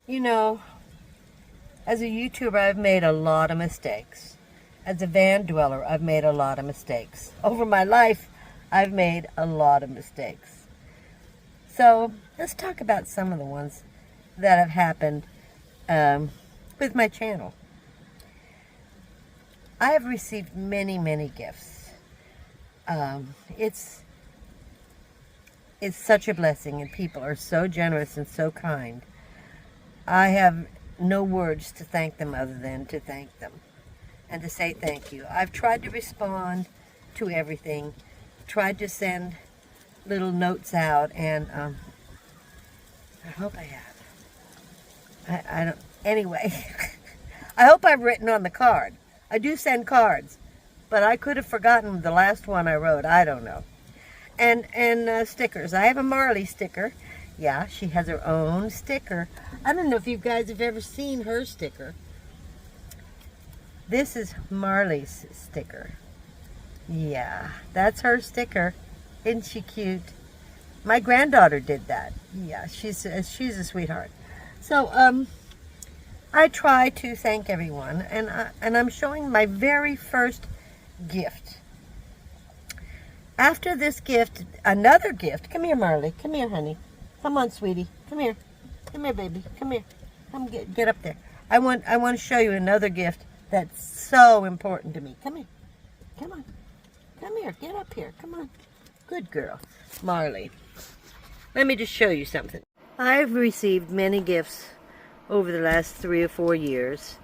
You know, as a YouTuber, I've made a lot of mistakes. As a van dweller, I've made a lot of mistakes. Over my life, I've made a lot of mistakes. So let's talk about some of the ones that have happened with my channel. I have received many, many gifts. It's such a blessing, and people are so generous and so kind. I have no words to thank them other than to thank them and to say thank you. I've tried to respond to everything, tried to send little notes out, and I hope I have. I don't, anyway, I hope I've written on the card. I do send cards, but I could have forgotten the last one I wrote. I don't know. And stickers. I have a Marley sticker. Yeah, she has her own sticker. I don't know if you guys have ever seen her sticker. This is Marley's sticker. Yeah, that's her sticker. Isn't she cute? My granddaughter did that. Yeah, she's a sweetheart. So, I try to thank everyone, and I'm showing my very first gift. After this gift, another gift. Come here, Marley. Come here, honey. Come on, sweetie. Come here. Come here, baby. Come here. Come get up there. I want to show you another gift that's so important to me. Come here. Come on. Come here. Get up here. Come on. Good girl. Marley. Let me just show you something. I've received many gifts over the last 3 or 4 years.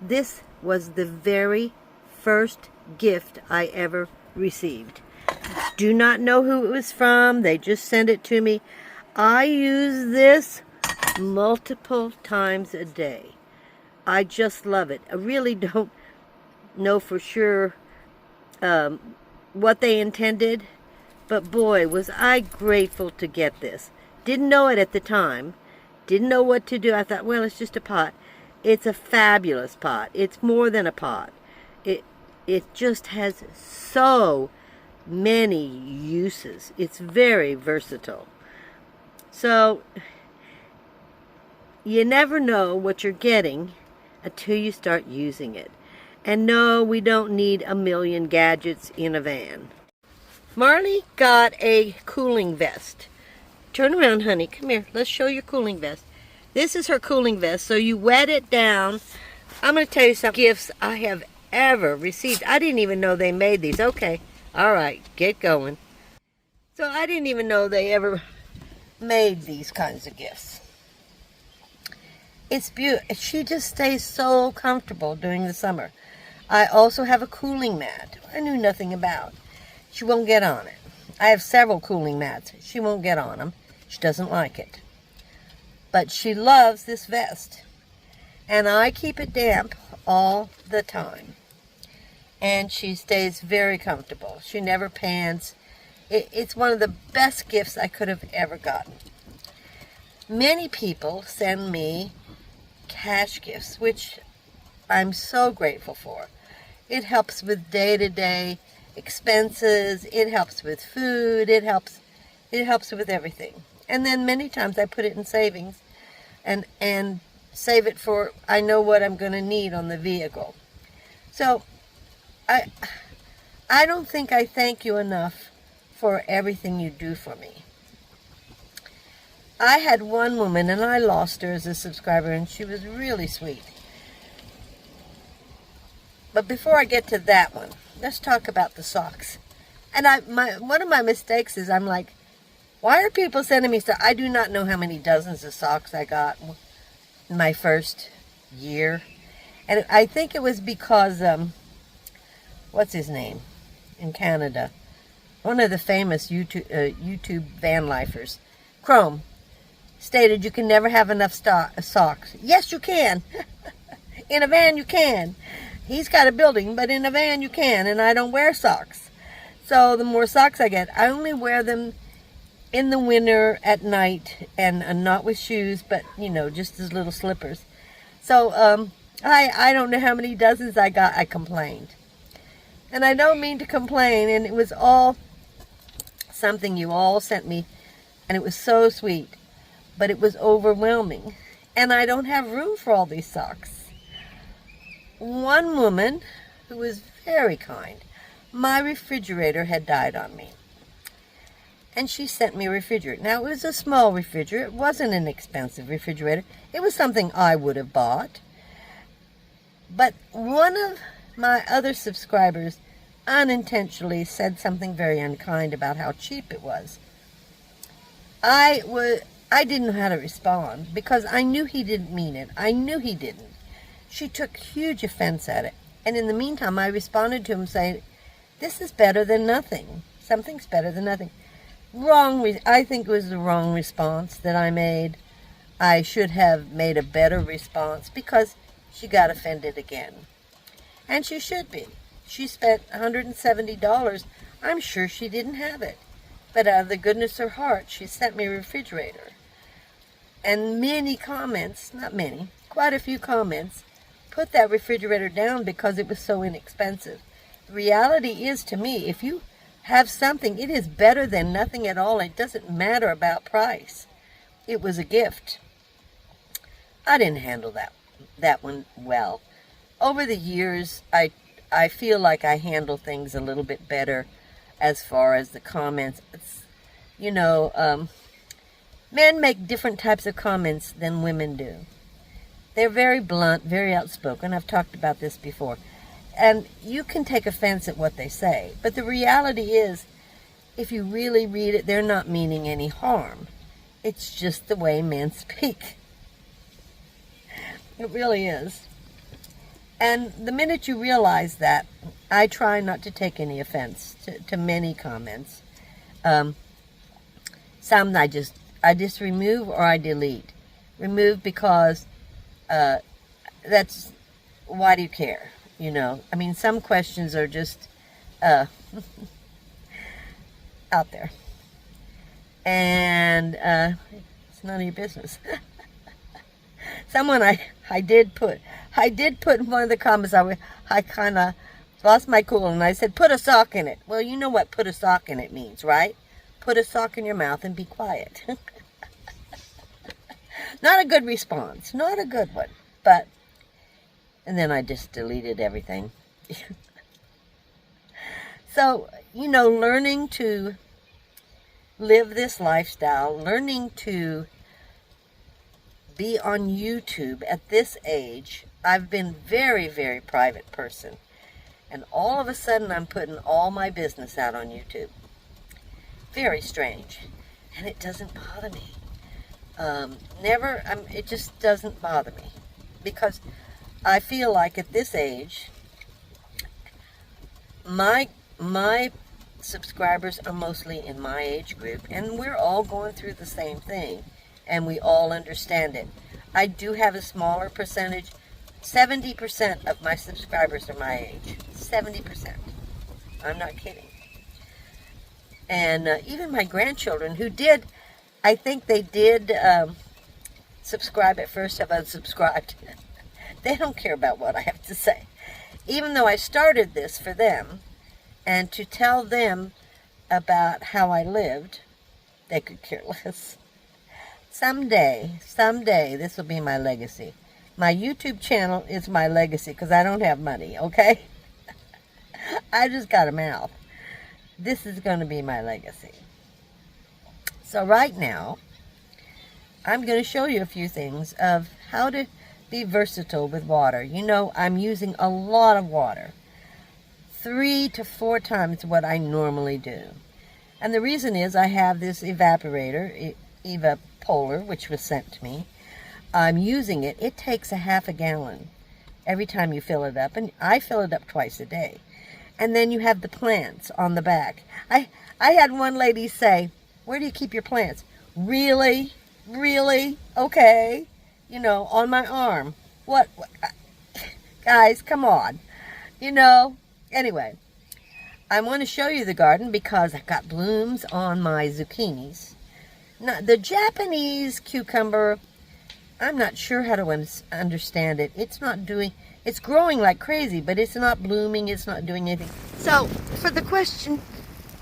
This was the very first gift I ever received. Do not know who it was from. They just sent it to me. I use this multiple times a day. I just love it. I really don't know for sure what they intended, but boy, was I grateful to get this. Didn't know it at the time. Didn't know what to do. I thought, well, it's just a pot. It's a fabulous pot. It's more than a pot. It just has so many uses. It's very versatile. So, you never know what you're getting until you start using it. And no, we don't need a million gadgets in a van. Marley got a cooling vest. Turn around, honey. Come here. Let's show your cooling vest. This is her cooling vest, so you wet it down. I'm going to tell you some gifts I have ever received. I didn't even know they made these. Okay. All right. Get going. So I didn't even know they ever made these kinds of gifts. It's beautiful. She just stays so comfortable during the summer. I also have a cooling mat I knew nothing about. She won't get on it. I have several cooling mats. She won't get on them. She doesn't like it. But she loves this vest. And I keep it damp all the time. And she stays very comfortable. She never pants. It's one of the best gifts I could have ever gotten. Many people send me cash gifts, which I'm so grateful for. It helps with day-to-day expenses. It helps with food. It helps with everything. And then many times I put it in savings and save it for, I know what I'm going to need on the vehicle. So I don't think I thank you enough for everything you do for me. I had one woman, and I lost her as a subscriber, and she was really sweet. But before I get to that one, let's talk about the socks. And one of my mistakes is I'm like, why are people sending me stuff? I do not know how many dozens of socks I got in my first year. And I think it was because, what's his name in Canada? One of the famous YouTube van lifers, Chrome, stated you can never have enough socks. Yes, you can. In a van, you can. He's got a building, but in a van, you can. And I don't wear socks. So the more socks I get, I only wear them in the winter at night, and not with shoes, but, you know, just as little slippers. So I don't know how many dozens I got. I complained. And I don't mean to complain, and it was all something you all sent me, and it was so sweet. but it was overwhelming. And I don't have room for all these socks. One woman who was very kind, my refrigerator had died on me. And she sent me a refrigerator. Now, it was a small refrigerator. It wasn't an expensive refrigerator. It was something I would have bought. But one of my other subscribers unintentionally said something very unkind about how cheap it was. I didn't know how to respond because I knew he didn't mean it. I knew he didn't. She took huge offense at it. And in the meantime, I responded to him saying, this is better than nothing. Something's better than nothing. I think it was the wrong response that I made. I should have made a better response because she got offended again. And she should be. She spent $170. I'm sure she didn't have it. But out of the goodness of her heart, she sent me a refrigerator. And many comments, not many, quite a few comments, put that refrigerator down because it was so inexpensive. The reality is, to me, if you have something, it is better than nothing at all. It doesn't matter about price. It was a gift. I didn't handle that one well. Over the years, I feel like I handle things a little bit better as far as the comments. Men make different types of comments than women do. They're very blunt, very outspoken. I've talked about this before. And you can take offense at what they say. But the reality is, if you really read it, they're not meaning any harm. It's just the way men speak. It really is. And the minute you realize that, I try not to take any offense to many comments. Some I just remove or I delete. Remove because that's, why do you care? I mean, some questions are just out there. And it's none of your business. Someone I did put in one of the comments, I kind of lost my cool, and I said, put a sock in it. Well, you know what put a sock in it means, right? Put a sock in your mouth and be quiet. Not a good response. Not a good one. But, and then I just deleted everything. So, learning to live this lifestyle, learning to be on YouTube at this age. I've been very, very private person. And all of a sudden I'm putting all my business out on YouTube. Very strange. And it doesn't bother me. It just doesn't bother me. Because I feel like at this age, my subscribers are mostly in my age group, and we're all going through the same thing, and we all understand it. I do have a smaller percentage. 70% of my subscribers are my age. 70%. I'm not kidding. And even my grandchildren, who did, I think they did subscribe at first, have unsubscribed. They don't care about what I have to say. Even though I started this for them, and to tell them about how I lived, they could care less. Someday, this will be my legacy. My YouTube channel is my legacy because I don't have money, okay? I just got a mouth. This is going to be my legacy. So right now, I'm going to show you a few things of how to be versatile with water. I'm using a lot of water. 3 to 4 times what I normally do. And the reason is I have this evaporator, Evapolar, which was sent to me. I'm using it. It takes a half a gallon every time you fill it up. And I fill it up twice a day. And then you have the plants on the back. I had one lady say, where do you keep your plants? Really? Really? Okay. On my arm. What? Guys, come on. Anyway, I want to show you the garden because I've got blooms on my zucchinis. Now, the Japanese cucumber, I'm not sure how to understand it. It's growing like crazy, but it's not blooming, it's not doing anything. So, for the question,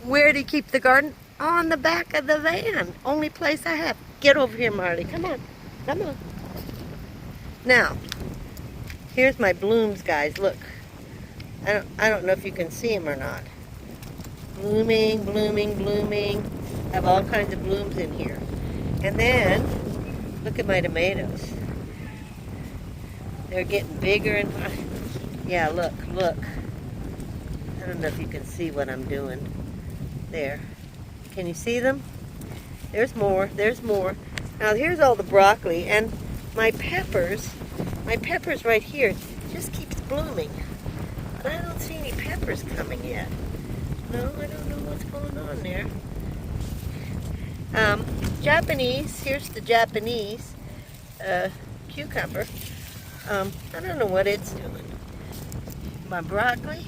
where do you keep the garden? On the back of the van. Only place I have. Get over here, Marley. Come on. Come on. Now, here's my blooms, guys. Look. I don't know if you can see them or not. Blooming, blooming, blooming. Have all kinds of blooms in here. And then, look at my tomatoes. They're getting bigger and... Yeah, look, look. I don't know if you can see what I'm doing. There. Can you see them? There's more, there's more. Now here's all the broccoli, and my peppers right here just keeps blooming. But I don't see any peppers coming yet. No, I don't know what's going on there. Japanese, here's the Japanese cucumber. I don't know what it's doing. My broccoli,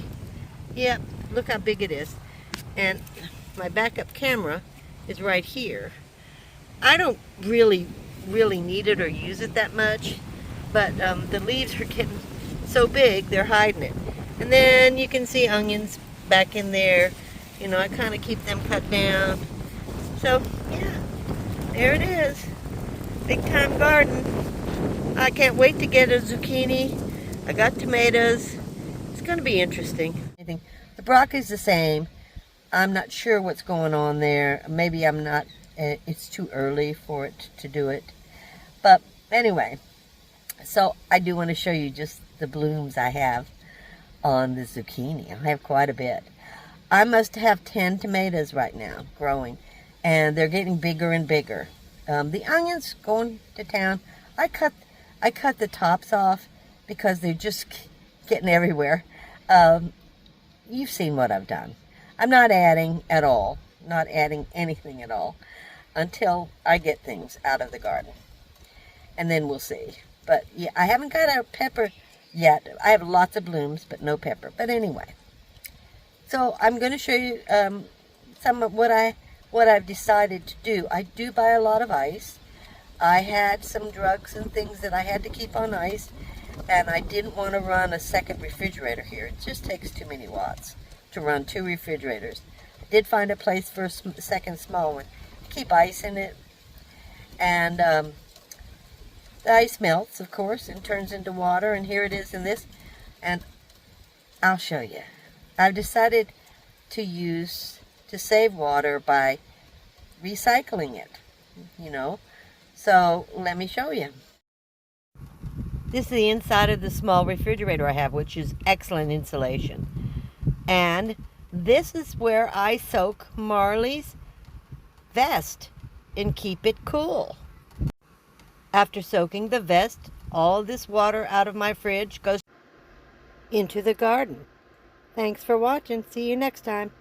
yep, look how big it is. And my backup camera is right here. I don't really need it or use it that much, but the leaves are getting so big, they're hiding it. And then you can see onions back in there. You know, I kind of keep them cut down. So, yeah, there it is. Big time garden. I can't wait to get a zucchini. I got tomatoes. It's going to be interesting. The broccoli's the same. I'm not sure what's going on there. Maybe I'm not, it's too early for it to do it. But anyway, so I do want to show you just the blooms I have on the zucchini. I have quite a bit. I must have 10 tomatoes right now growing, and they're getting bigger and bigger. The onions going to town. I cut the tops off because they're just getting everywhere. You've seen what I've done. I'm not adding at all, not adding anything at all until I get things out of the garden. And then we'll see. But yeah, I haven't got a pepper yet. I have lots of blooms, but no pepper. But anyway, so I'm going to show you some of what I've decided to do. I do buy a lot of ice. I had some drugs and things that I had to keep on ice, and I didn't want to run a second refrigerator here. It just takes too many watts to run 2 refrigerators. I did find a place for a second small one. Keep ice in it, and the ice melts, of course, and turns into water, and here it is in this, and I'll show you. I've decided to save water by recycling it, you know. So let me show you. This is the inside of the small refrigerator I have, which is excellent insulation. And this is where I soak Marley's vest and keep it cool. After soaking the vest, all this water out of my fridge goes into the garden. Thanks for watching. See you next time.